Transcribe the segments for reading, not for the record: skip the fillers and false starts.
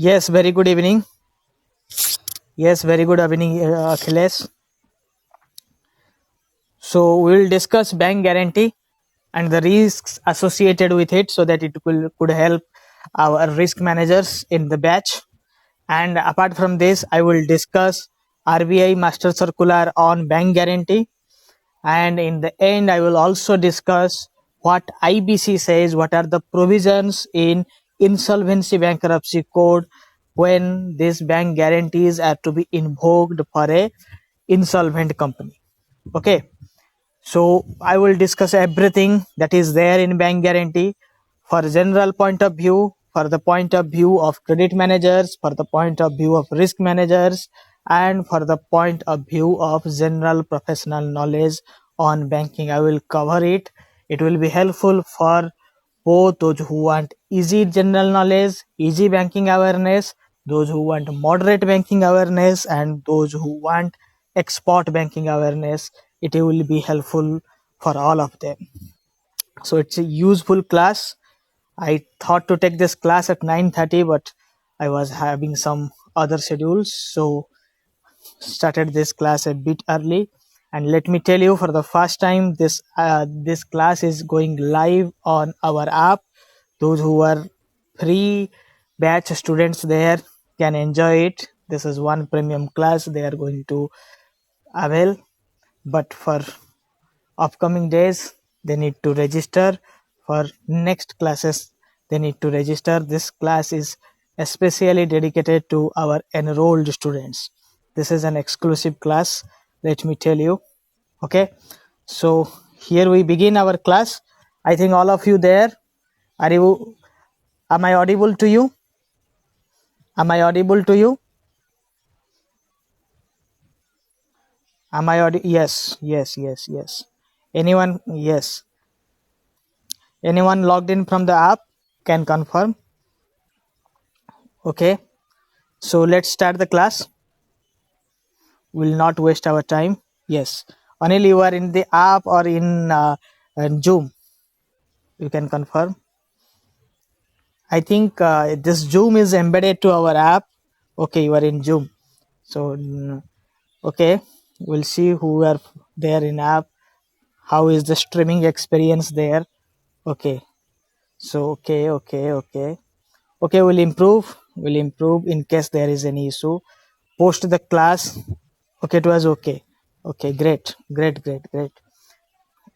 Yes, very good evening. Yes, very good evening, Akhilesh. So we will discuss bank guarantee and the risks associated with it, so that it could help our risk managers in the batch. And apart from this, I will discuss RBI Master Circular on bank guarantee. And in the end, I will also discuss what IBC says, what are the provisions in insolvency bankruptcy code when these bank guarantees are to be invoked for a insolvent company. Okay, so I will discuss everything that is there in bank guarantee for general point of view, for the point of view of credit managers, for the point of view of risk managers, and for the point of view of general professional knowledge on banking. I will cover it. It will be helpful for both those who want easy general knowledge, easy banking awareness, those who want moderate banking awareness, and those who want expert banking awareness. It will be helpful for all of them. So it's a useful class. I thought to take this class at 9:30, but I was having some other schedules, so started this class a bit early. And let me tell you, for the first time, this class is going live on our app. Those who are free batch students there can enjoy it. This is one premium class they are going to avail, but for upcoming days they need to register. For next classes they need to register. This class is especially dedicated to our enrolled students. This is an exclusive class, let me tell you. Okay, so here we begin our class. I think all of you there, are you, am I audible to you? Am I audible to you? Am I audible? Yes, yes, yes, yes. Anyone? Yes. Anyone logged in from the app can confirm. Okay. So let's start the class. We'll not waste our time. Yes. Anil, you are in the app or in Zoom? You can confirm. I think this Zoom is embedded to our app. Okay, you are in Zoom. So, okay. We'll see who are there in app. How is the streaming experience there? Okay. So, okay, we'll improve in case there is any issue. Post the class. Okay, it was okay. Okay, great.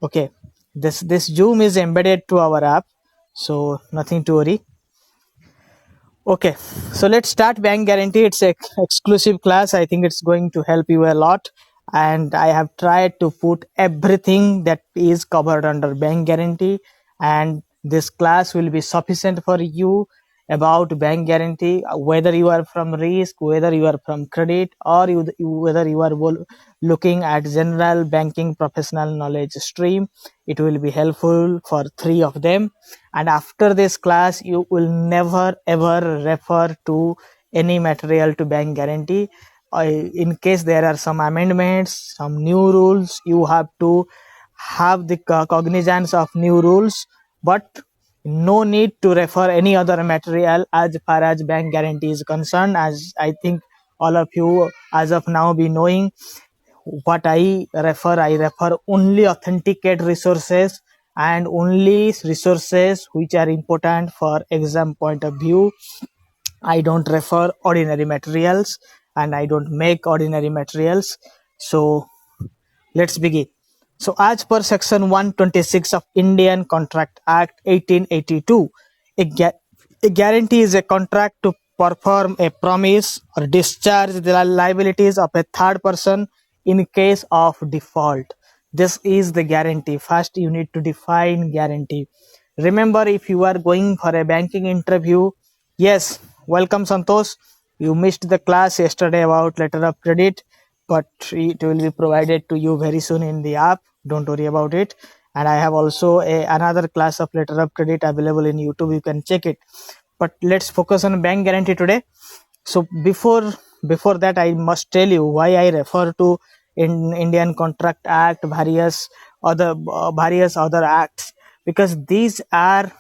Okay, this Zoom is embedded to our app, so nothing to worry. Okay, so let's start bank guarantee. It's a exclusive class. I think it's going to help you a lot, and I have tried to put everything that is covered under bank guarantee, and this class will be sufficient for you about bank guarantee, whether you are from risk, whether you are from credit, or whether you are looking at general banking professional knowledge stream. It will be helpful for three of them. And after this class you will never ever refer to any material to bank guarantee. In case there are some amendments, some new rules, you have to have the cognizance of new rules, but no need to refer any other material as far as bank guarantee is concerned. As I think all of you as of now be knowing what I refer only authenticate resources and only resources which are important for exam point of view. I don't refer ordinary materials and I don't make ordinary materials. So let's begin. So as per section 126 of Indian Contract Act 1882, a guarantee is a contract to perform a promise or discharge the liabilities of a third person in case of default. This is the guarantee. First, you need to define guarantee. Remember, if you are going for a banking interview, yes, welcome Santosh. You missed the class yesterday about letter of credit, but it will be provided to you very soon in the app. Don't worry about it. And I have also another class of letter of credit available in YouTube. You can check it. But let's focus on bank guarantee today. So before that, I must tell you why I refer to in Indian Contract Act, various other acts, because these are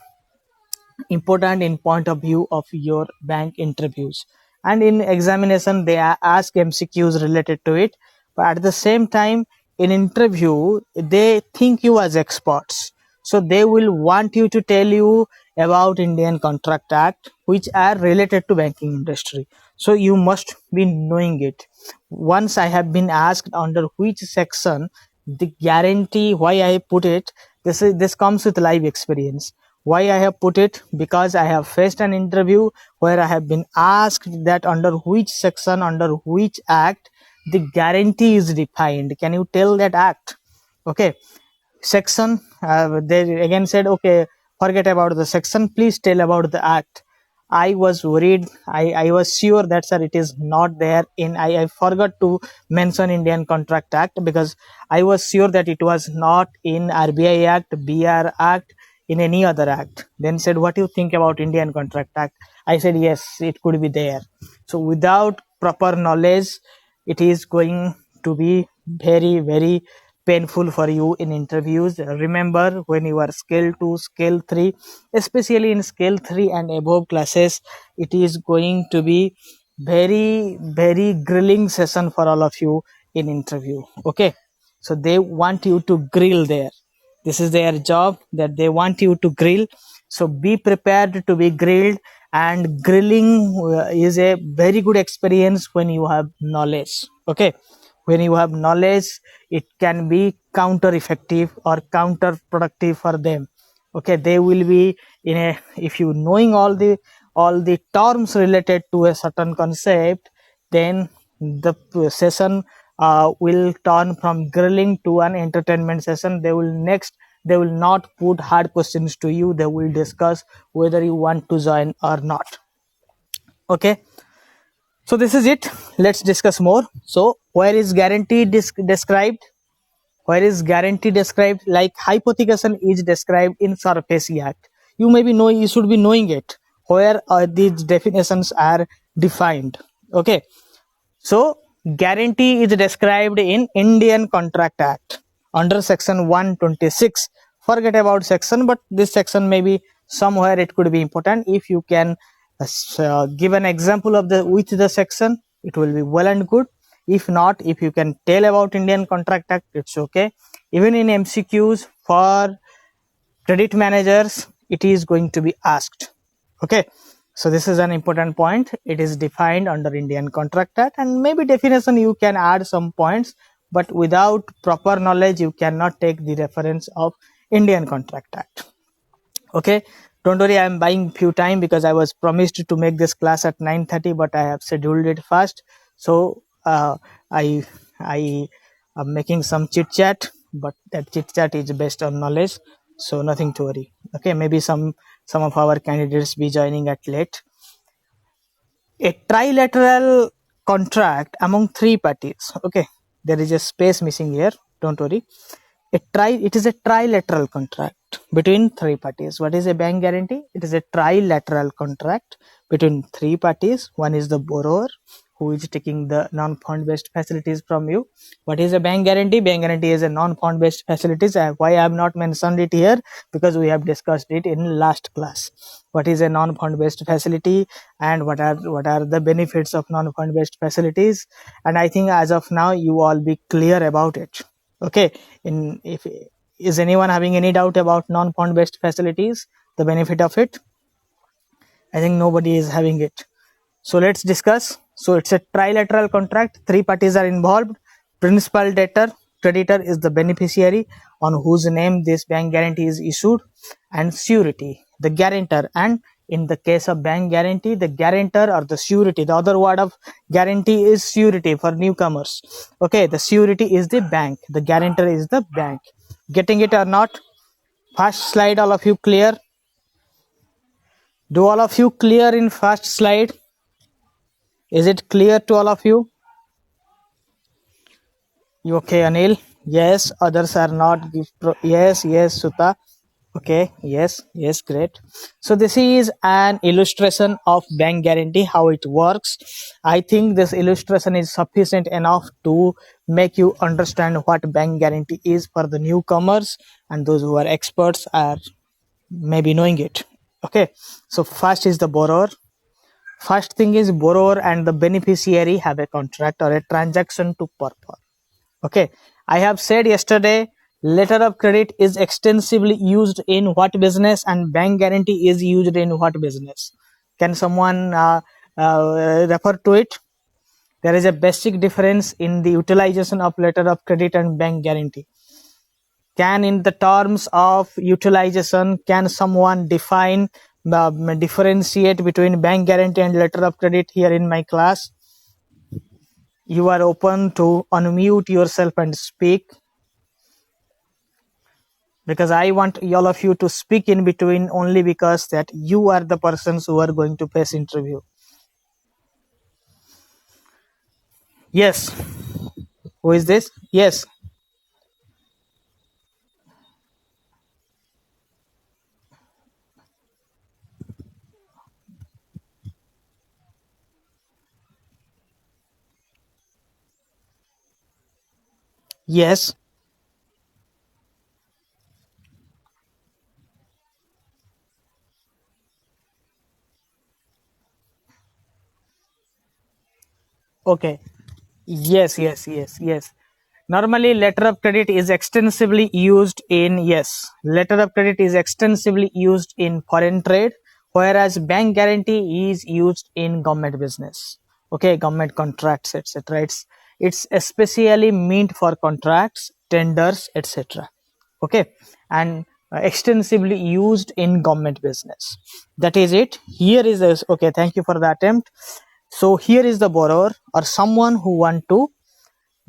important in point of view of your bank interviews, and in examination they ask MCQs related to it, but at the same time in interview they think you as experts, so they will want you to tell you about Indian Contract Act which are related to banking industry, so you must be knowing it. Once I have been asked under which section the guarantee, why I put it, this comes with live experience. Why I have put it? Because I have faced an interview where I have been asked that under which section, under which act the guarantee is defined. Can you tell that act? Okay, section. They again said, okay, forget about the section. Please tell about the act. I was worried. I was sure that sir, it is not there in. I forgot to mention Indian Contract Act because I was sure that it was not in RBI Act, BR Act, in any other act. Then said, what do you think about Indian Contract Act? I said yes, it could be there. So without proper knowledge, it is going to be very painful for you in interviews. Remember, when you are scale 2, scale 3, especially in scale 3 and above classes, it is going to be very grilling session for all of you in interview. Okay, so they want you to grill there. This is their job, that they want you to grill, so be prepared to be grilled. And grilling is a very good experience when you have knowledge. Okay, when you have knowledge, it can be counter effective or counterproductive for them. Okay, they will be in a, if you knowing all the terms related to a certain concept, then the session will turn from grilling to an entertainment session. They will not put hard questions to you. They will discuss whether you want to join or not. Okay, so this is it. Let's discuss more. So where is guarantee described? Where is guarantee described? Like hypothecation is described in SARFAESI Act. You should be knowing it, where these definitions are defined. Okay, so guarantee is described in Indian Contract Act under section 126. Forget about section, but this section maybe somewhere it could be important. If you can give an example of the section, it will be well and good. If not, if you can tell about Indian Contract Act, it's okay. Even in MCQs for credit managers, it is going to be asked. Okay, so this is an important point. It is defined under Indian Contract Act, and maybe definition you can add some points, but without proper knowledge you cannot take the reference of Indian Contract Act. Okay, don't worry, I am buying few time because I was promised to make this class at 9:30, but I have scheduled it fast. So I am making some chit chat, but that chit chat is based on knowledge, so nothing to worry. Okay, maybe some of our candidates be joining at late. A trilateral contract among three parties. Okay, there is a space missing here, don't worry. It is a trilateral contract between three parties. What is a bank guarantee? It is a trilateral contract between three parties. One is the borrower, who is taking the non-fund based facilities from you. What is a bank guarantee? Bank guarantee is a non-fund based facilities. Why I have not mentioned it here? Because we have discussed it in last class. What is a non-fund based facility and what are the benefits of non-fund based facilities? And I think as of now you all be clear about it. Okay, if is anyone having any doubt about non-fund based facilities, the benefit of it? I think nobody is having it. So let's discuss. So it's a trilateral contract. Three parties are involved. Principal debtor, creditor is the beneficiary on whose name this bank guarantee is issued, and surety, the guarantor. And in the case of bank guarantee, the guarantor or the surety, the other word of guarantee is surety for newcomers. Okay, the surety is the bank, the guarantor is the bank. Getting it or not? First slide, all of you clear? Do all of you clear in first slide? Is it clear to all of you? You okay, Anil? Yes, others are not. Yes, Sutta. Okay, yes, great. So this is an illustration of bank guarantee, how it works. I think this illustration is sufficient enough to make you understand what bank guarantee is for the newcomers, and those who are experts are maybe knowing it. Okay, so first is the borrower. First thing is borrower and the beneficiary have a contract or a transaction to perform. Okay, I have said yesterday, letter of credit is extensively used in what business and bank guarantee is used in what business? Can someone refer to it? There is a basic difference in the utilization of letter of credit and bank guarantee. Can, in the terms of utilization, can someone define, differentiate between bank guarantee and letter of credit here in my class? You are open to unmute yourself and speak, because I want all of you to speak in between only because that you are the persons who are going to face interview. Yes. Who is this? Yes. Yes. Okay. Yes. Normally, letter of credit is extensively used in, yes, letter of credit is extensively used in foreign trade, whereas bank guarantee is used in government business. Okay, government contracts, etc. It's especially meant for contracts, tenders, etc. Okay, and extensively used in government business. That is it. Here is a, okay. Thank you for the attempt. So here is the borrower or someone who want to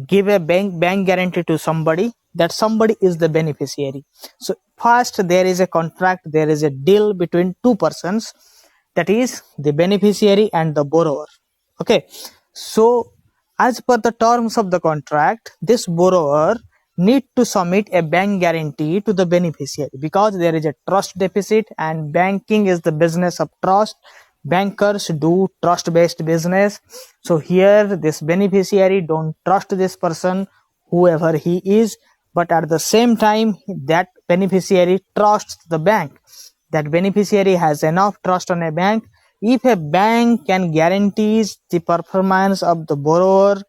give a bank guarantee to somebody, that somebody is the beneficiary. So first there is a contract, there is a deal between two persons, that is the beneficiary and the borrower. Okay, so as per the terms of the contract, this borrower need to submit a bank guarantee to the beneficiary, because there is a trust deficit and banking is the business of trust. Bankers do trust based business. So here this beneficiary don't trust this person, whoever he is, but at the same time that beneficiary trusts the bank. That beneficiary has enough trust on a bank. If a bank can guarantees the performance of the borrower,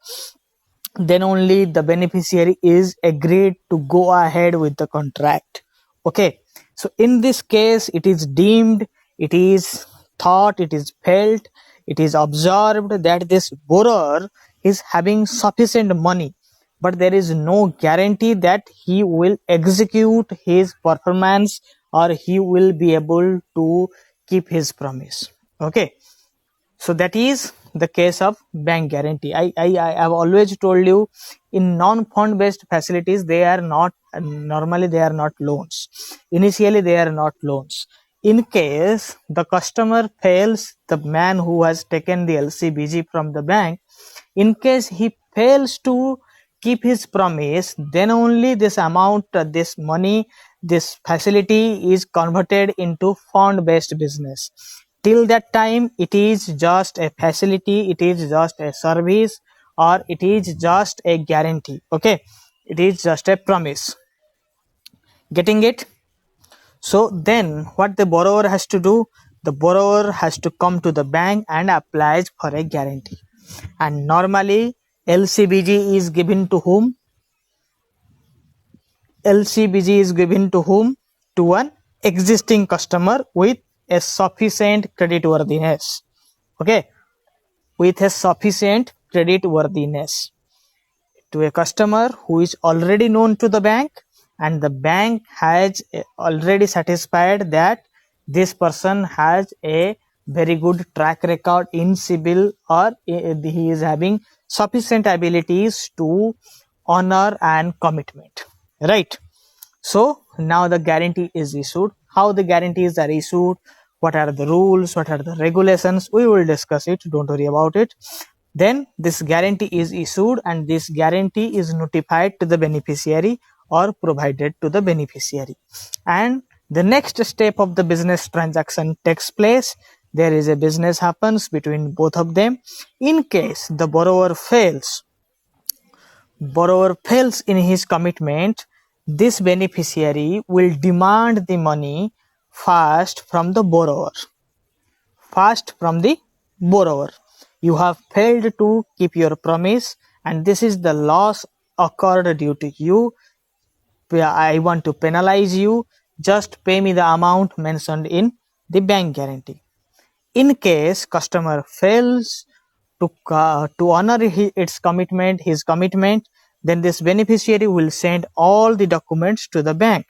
then only the beneficiary is agreed to go ahead with the contract. Okay, so in this case it is deemed, it is thought, it is felt, it is observed that this borrower is having sufficient money, but there is no guarantee that he will execute his performance or he will be able to keep his promise. Okay, so that is the case of bank guarantee. I have always told you, in non-fund based facilities, they are not, normally they are not loans. Initially they are not loans. In case the customer fails, the man who has taken the LCBG from the bank, in case he fails to keep his promise, then only this amount, this money, this facility is converted into fund based business. Till that time it is just a facility, it is just a service, or it is just a guarantee. Okay, it is just a promise. Getting it? So then what the borrower has to do, the borrower has to come to the bank and applies for a guarantee. And normally LCBG is given to whom? LCBG is given to whom? To an existing customer with a sufficient creditworthiness. Okay, with a sufficient creditworthiness, to a customer who is already known to the bank, and the bank has already satisfied that this person has a very good track record in CIBIL, or he is having sufficient abilities to honor and commitment, right? So now the guarantee is issued. How the guarantees are issued, what are the rules, what are the regulations, we will discuss it, don't worry about it. Then this guarantee is issued and this guarantee is notified to the beneficiary or provided to the beneficiary. And the next step of the business transaction takes place. There is a business happens between both of them. In case the borrower fails in his commitment, this beneficiary will demand the money first from the borrower. First from the borrower. You have failed to keep your promise, and this is the loss occurred due to you. I want to penalize you. Just pay me the amount mentioned in the bank guarantee. In case customer fails to honor his commitment, then this beneficiary will send all the documents to the bank.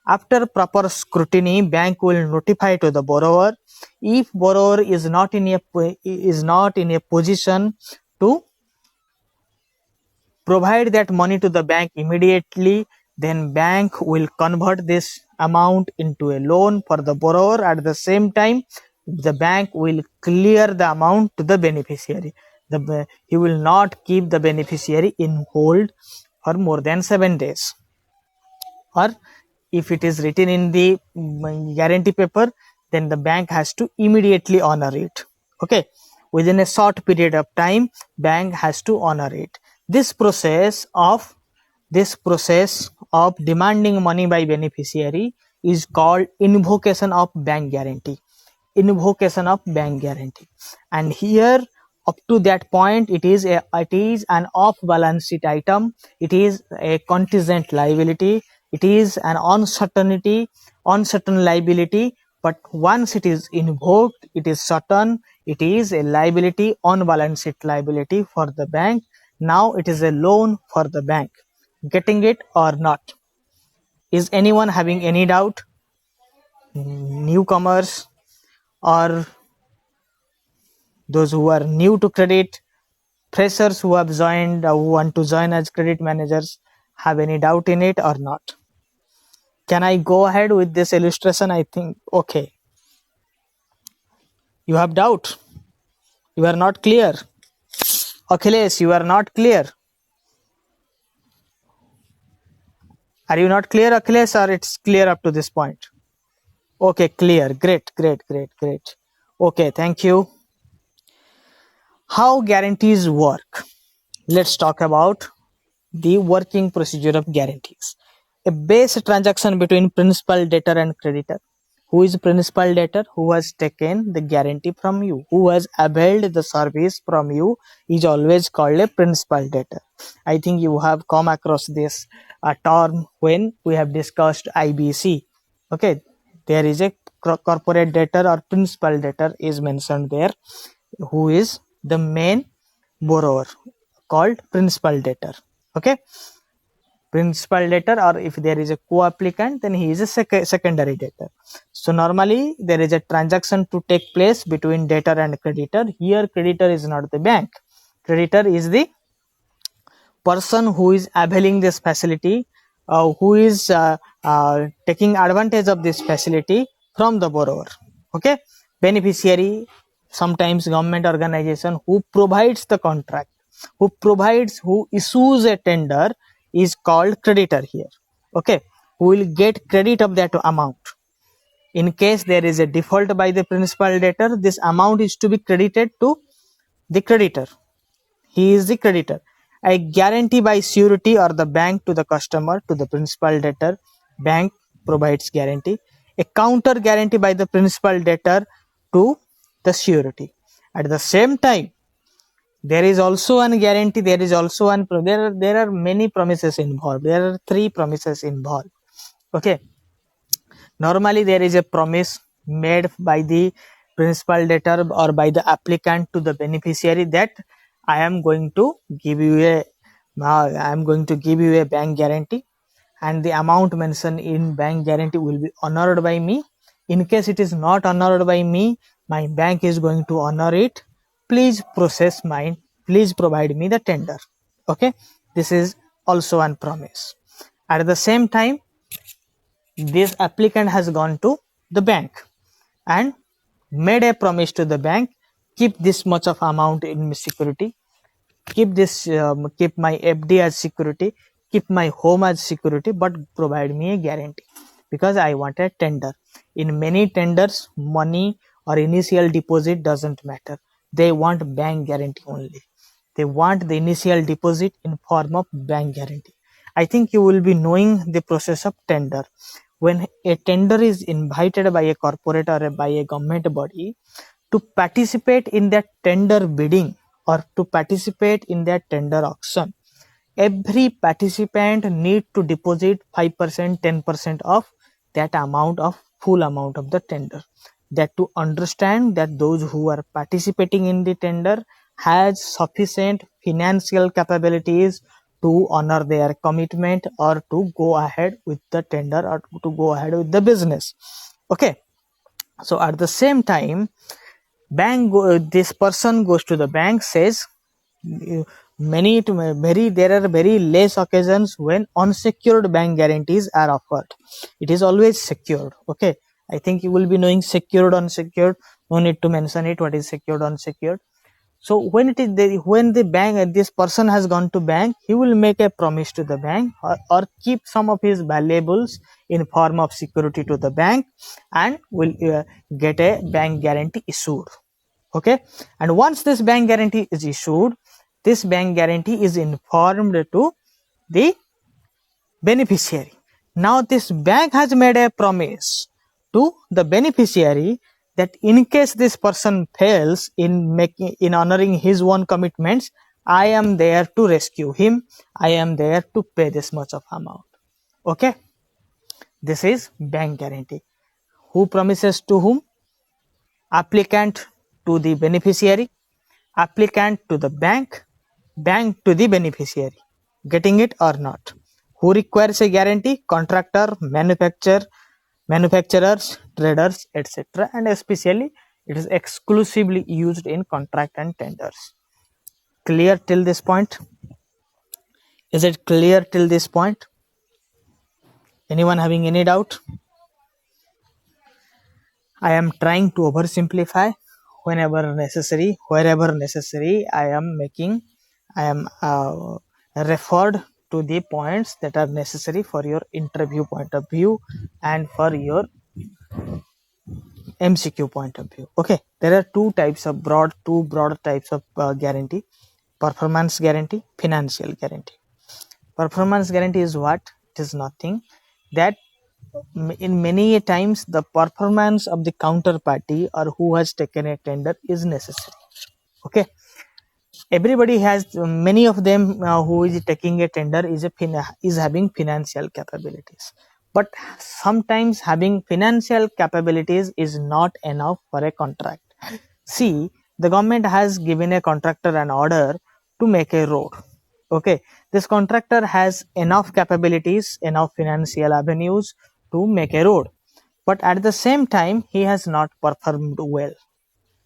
After proper scrutiny, bank will notify to the borrower. If borrower is not in a position to provide that money to the bank immediately, then bank will convert this amount into a loan for the borrower. At the same time, the bank will clear the amount to the beneficiary. He will not keep the beneficiary in hold for more than 7 days. Or if it is written in the guarantee paper, then the bank has to immediately honor it. Okay, within a short period of time, bank has to honor it. This process of demanding money by beneficiary is called invocation of bank guarantee. Invocation of bank guarantee. And here, up to that point, it is an off balance sheet item. It is a contingent liability. It is an uncertain liability. But once it is invoked, it is certain. It is a liability, on balance sheet liability for the bank. Now it is a loan for the bank. Getting it or not? Is anyone having any doubt? Newcomers or those who are new to credit, freshers who have joined, who want to join as credit managers, have any doubt in it or not? Can I go ahead with this illustration? I think, okay. You have doubt? You are not clear? Achilles, you are not clear? Are you not clear, Achilles, or it's clear up to this point? Okay, clear. Great. Okay, thank you. How guarantees work? Let's talk about the working procedure of guarantees. A base transaction between principal, debtor and creditor. Who is principal debtor? Who has taken the guarantee from you, who has availed the service from you, is always called a principal debtor. I think you have come across this term when we have discussed IBC. Okay, there is a corporate debtor or principal debtor is mentioned there, who is the main borrower, called principal debtor. Okay, principal debtor, or if there is a co-applicant, then he is a secondary debtor. So normally there is a transaction to take place between debtor and creditor. Here creditor is not the bank. Creditor is the person who is availing this facility, who is taking advantage of this facility from the borrower. Okay, beneficiary, sometimes government organization who provides the contract, who issues a tender, is called creditor here. Okay, who will get credit of that amount. In case there is a default by the principal debtor, this amount is to be credited to the creditor. He is the creditor. A guarantee by surety or the bank to the customer, to the principal debtor, bank provides guarantee. A counter guarantee by the principal debtor to the surety. At the same time, there is also an guarantee. There are many promises involved. There are 3 promises involved. Okay. Normally there is a promise made by the principal debtor or by the applicant to the beneficiary that I am going to give you a bank guarantee, and the amount mentioned in bank guarantee will be honored by me. In case it is not honored by me, my bank is going to honor it. Please provide me the tender. Okay, this is also one promise. At the same time, this applicant has gone to the bank and made a promise to the bank, keep this much of amount in security, keep my FD as security, keep my home as security, but provide me a guarantee because I want a tender. In many tenders, money or initial deposit doesn't matter. They want bank guarantee only. They want the initial deposit in form of bank guarantee. I think you will be knowing the process of tender. when a tender is invited by a corporate or by a government body to participate in that tender bidding or to participate in that tender auction, every participant need to deposit 5%, 10% of that amount of full amount of the tender. That to understand that those who are participating in the tender has sufficient financial capabilities to honor their commitment or to go ahead with the tender or to go ahead with the business. Okay, so at the same time, this person goes to the bank, says there are very less occasions when unsecured bank guarantees are offered. It is always secured. Okay, I think you will be knowing secured, unsecured. No need to mention it. What is secured, unsecured? So when the bank, this person has gone to bank, he will make a promise to the bank or keep some of his valuables in form of security to the bank and will get a bank guarantee issued. Okay, and once this bank guarantee is issued, this bank guarantee is informed to the beneficiary. Now this bank has made a promise to the beneficiary that in case this person fails in honoring his own commitments, I am there to rescue him. I am there to pay this much of amount. Okay, this is bank guarantee. Who promises to whom? Applicant to the beneficiary, applicant to the bank, bank to the beneficiary. Getting it or not? Who requires a guarantee? Contractor, manufacturers, traders, etc. And especially it is exclusively used in contract and tenders. Clear till this point? Is it clear till this point? Anyone having any doubt? I am trying to oversimplify whenever necessary, wherever necessary. I am referred to the points that are necessary for your interview point of view and for your MCQ point of view. Okay, there are two broad types of guarantee: performance guarantee, financial guarantee. Performance guarantee is what? It is nothing that in many times the performance of the counterparty or who has taken a tender is necessary. Okay, everybody has, many of them who is taking a tender is having financial capabilities, but sometimes having financial capabilities is not enough for a contract. See, the government has given a contractor an order to make a road. Okay, this contractor has enough capabilities, enough financial avenues to make a road, but at the same time he has not performed well.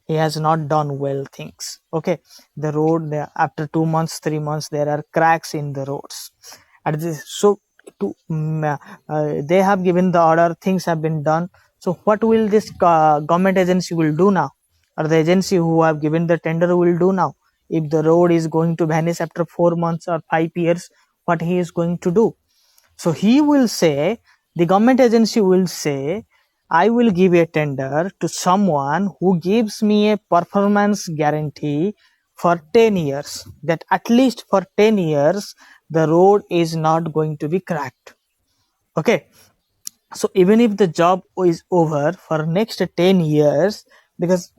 He has not done well things. Okay, the road, after 2 months, 3 months, there are cracks in the roads. They have given the order, things have been done. So what will this government agency will do now, or the agency who have given the tender will do now? If the road is going to vanish after 4 months or 5 years, what he is going to do? So he will say, the government agency will say, I will give a tender to someone who gives me a performance guarantee for 10 years, that at least for 10 years the road is not going to be cracked. Okay, so even if the job is over for next 10 years, because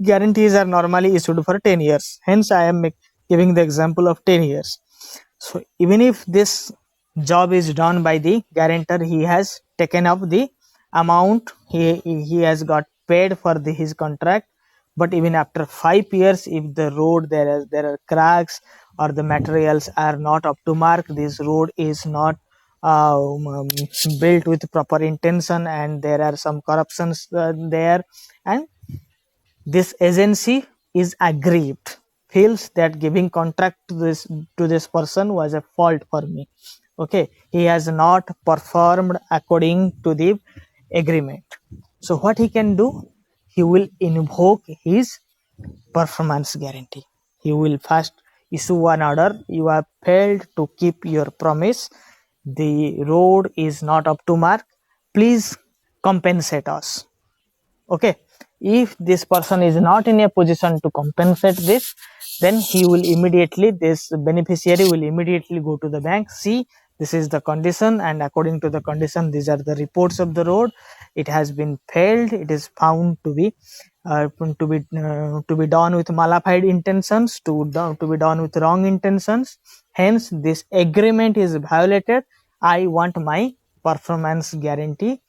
guarantees are normally issued for 10 years, hence I am giving the example of 10 years. So even if this job is done by the guarantor, he has taken up the amount, he has got paid for his contract, but even after 5 years, if the road there are cracks or the materials are not up to mark, this road is not built with proper intention and there are some corruptions there, and this agency is aggrieved, feels that giving contract to this person was a fault for me. Okay, he has not performed according to the agreement. So what he can do? He will invoke his performance guarantee. He will first issue an order. You have failed to keep your promise. The road is not up to mark. Please compensate us. Okay, if this person is not in a position to compensate this, then this beneficiary will immediately go to the bank. See, This is the condition, and according to the condition, these are the reports of the road. It has been failed. It is found to be done with malified intentions, to be done with wrong intentions. Hence, this agreement is violated. I want my performance guarantee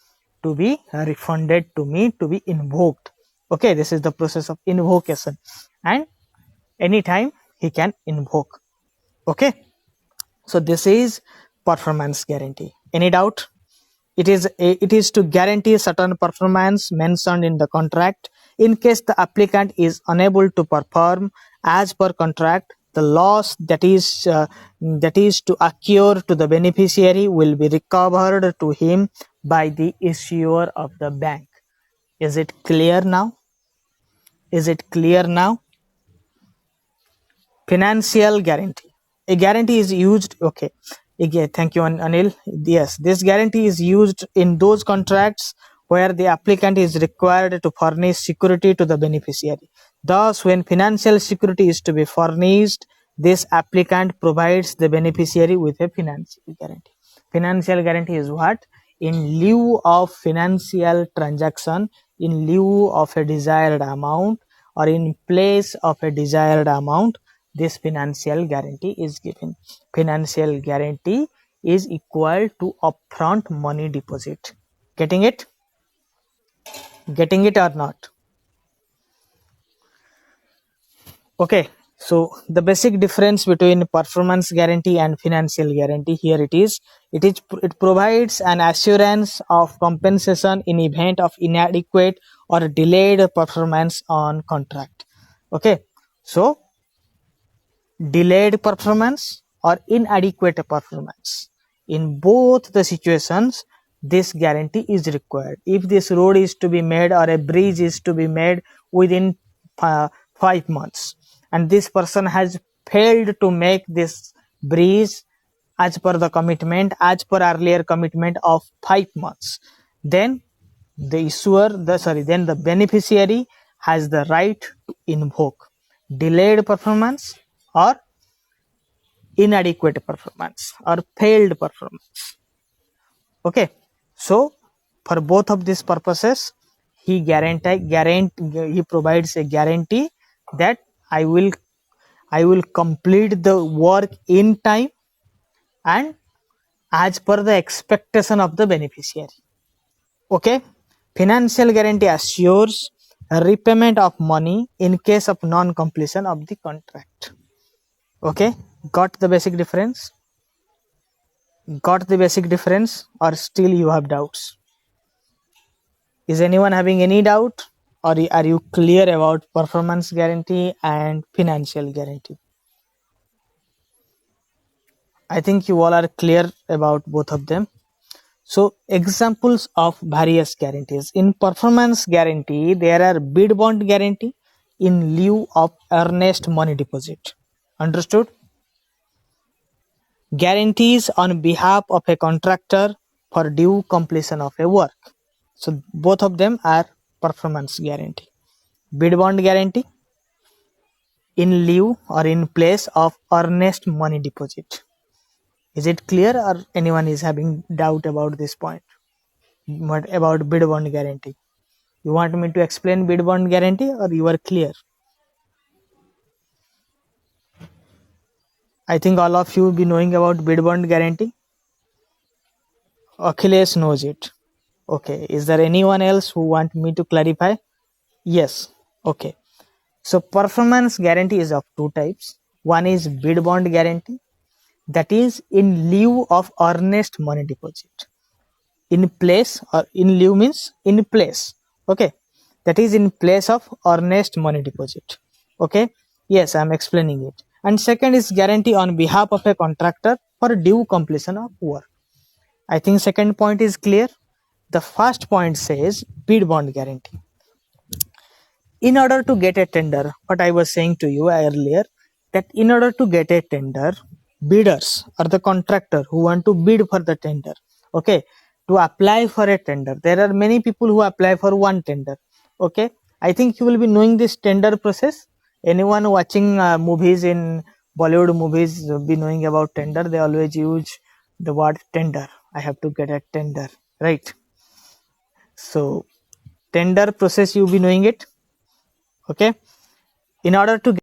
to be refunded to me, to be invoked. Okay, this is the process of invocation, and anytime he can invoke. Okay, so this is performance guarantee. Any doubt? It is to guarantee certain performance mentioned in the contract. In case the applicant is unable to perform as per contract, the loss that is to occur to the beneficiary will be recovered to him by the issuer of the bank. Is it clear now? Is it clear now? Financial guarantee. A guarantee is used. Okay. Again, thank you, Anil. Yes, this guarantee is used in those contracts where the applicant is required to furnish security to the beneficiary. Thus, when financial security is to be furnished, this applicant provides the beneficiary with a financial guarantee. Financial guarantee is what? In lieu of financial transaction, in lieu of a desired amount, or in place of a desired amount, this financial guarantee is given. Financial guarantee is equal to upfront money deposit. Getting it? Getting it or not? Okay, so the basic difference between performance guarantee and financial guarantee, here it is. It provides an assurance of compensation in event of inadequate or delayed performance on contract. Okay, so delayed performance or inadequate performance, in both the situations this guarantee is required. If this road is to be made or a bridge is to be made within 5 months, and this person has failed to make this bridge as per the commitment, as per earlier commitment of 5 months, then the beneficiary has the right to invoke delayed performance or inadequate performance or failed performance. Okay, so for both of these purposes, he provides a guarantee that I will complete the work in time and as per the expectation of the beneficiary. Okay, financial guarantee assures repayment of money in case of non-completion of the contract. Okay, got the basic difference? Got the basic difference, or still you have doubts? Is anyone having any doubt, or are you clear about performance guarantee and financial guarantee? I think you all are clear about both of them. So examples of various guarantees. In performance guarantee, there are bid bond guarantee in lieu of earnest money deposit. Understood? Guarantees on behalf of a contractor for due completion of a work. So both of them are performance guarantee. Bid bond guarantee in lieu or in place of earnest money deposit. Is it clear, or anyone is having doubt about this point? What about bid bond guarantee? You want me to explain bid bond guarantee, or you are clear? I think all of you will be knowing about bid bond guarantee. Achilles knows it. Okay, is there anyone else who want me to clarify? Yes. Okay, so performance guarantee is of two types. One is bid bond guarantee, that is in lieu of earnest money deposit. In place, or in lieu means in place. Okay, that is in place of earnest money deposit. Okay, yes, I am explaining it. And second is guarantee on behalf of a contractor for due completion of work. I think second point is clear. The first point says bid bond guarantee. In order to get a tender, what I was saying to you earlier, that in order to get a tender, bidders or the contractor who want to bid for the tender, okay, to apply for a tender, there are many people who apply for one tender. Okay, I think you will be knowing this tender process. Anyone watching movies in Bollywood movies will be knowing about tender. They always use the word tender. I have to get a tender, right? So tender process, you be knowing it. Okay, in order to